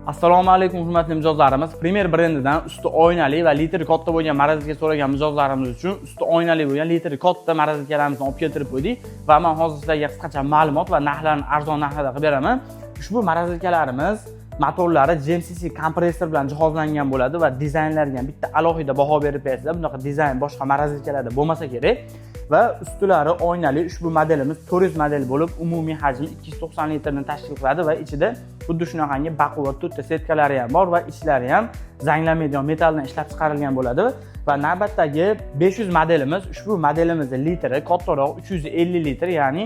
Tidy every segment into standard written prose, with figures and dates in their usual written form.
Assalomu alaykum hurmatli mijozlarimiz. Premier brendidan usti oynali va litri katta bo'lgan maraziga so'ragan mijozlarimiz uchun usti oynali bo'lgan litri katta marazikalarimizni olib keltirib qo'ydik va men hozir sizlarga qisqacha ma'lumot va narxlarni arzon narxlarda qilib beraman. Ushbu marazikalarimiz motorlari GMCC kompressor bilan jihozlangan bo'ladi va dizaynlariga bitta alohida baho berib bersizlar. Bunaqa dizayn boshqa marazikalarda bo'lmasa kerak. Va ustilari oynali. Ushbu modelimiz 400 model bo'lib, umumiy hajmi 290 litrni tashkil qiladi va ichida xuddi shunaqangi baquvvat to'rtta setkalari ham bor va ichlari ham zanglamaydigan metaldan ishlab chiqarilgan bo'ladi. Va navbatdagi 500 modelimiz, ushbu modelimizning litri kattaroq 350 litr, ya'ni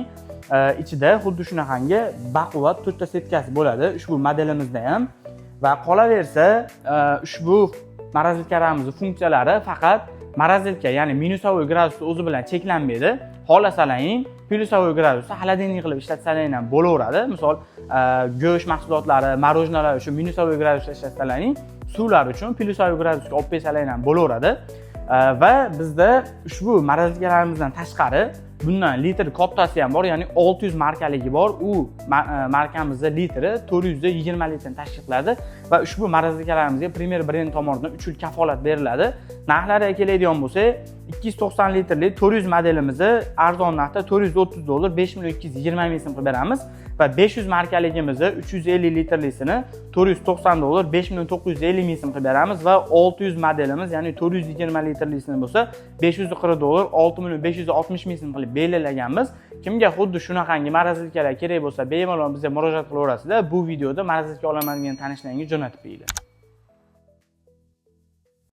ichida xuddi shunaqangi baquvvat to'rtta setkasi bo'ladi ushbu modelimizda ham. Va qolaversa, ushbu marazilkalarimiz funksiyalari faqat marazilka, ya'ni minusovoy gradusda o'zi bilan cheklanmaydi. Xohlasangiz plyusovoy gradusda xolodilnik qilib ishlatsalaring ham bo'laveradi. Misol, go'sht mahsulotlari, marojnalar uchun minusovoy gradusda ishlatsalaring, suvlar uchun plyusovoy gradusga olib bersalaring ham bo'laveradi. Va bizda ushbu marazilkalarimizdan tashqari bundan litr kattasi ham bor, ya'ni 600 markaligi bor. U markamizda litri 420 litrni tashkil qiladi va ushbu marazilkalarimizga Premier brend tomonidan 3 yil kafolat beriladi. Narxlariga keladigan bo'lsak, 290 litrli 400 modelimizni arzon narxda $430, 5.220 ming so'm qilib beramiz va 500 markaligimizni 350 litrlisini $490, 5.950 ming so'm qilib beramiz va 600 modelimiz, ya'ni 420 litrlisini bo'lsa $540, 6.560 ming so'm qilib belgilaganmiz. Kimga xuddi shunaqangi marazilkalar kerak bo'lsa, bemalol bizga murojaat qilaverasizlar. Bu videoda marazilka olaman degan tanishlaringizni jo'natib qo'yinglar.